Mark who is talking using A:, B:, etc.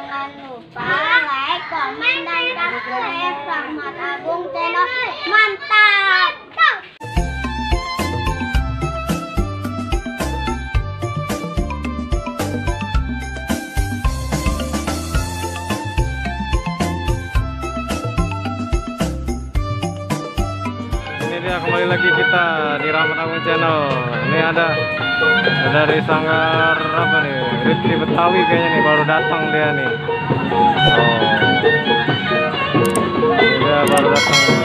A: Jangan lupa like, komen, dan subscribe Rahmat Agung Channel. Mantap!
B: Ini dia, kembali lagi kita di Rahmat Agung Channel. Ini ada dari Sanggar apa nih, Ritri Betawi kayaknya nih, baru datang dia nih. Oh, ini dia baru datang.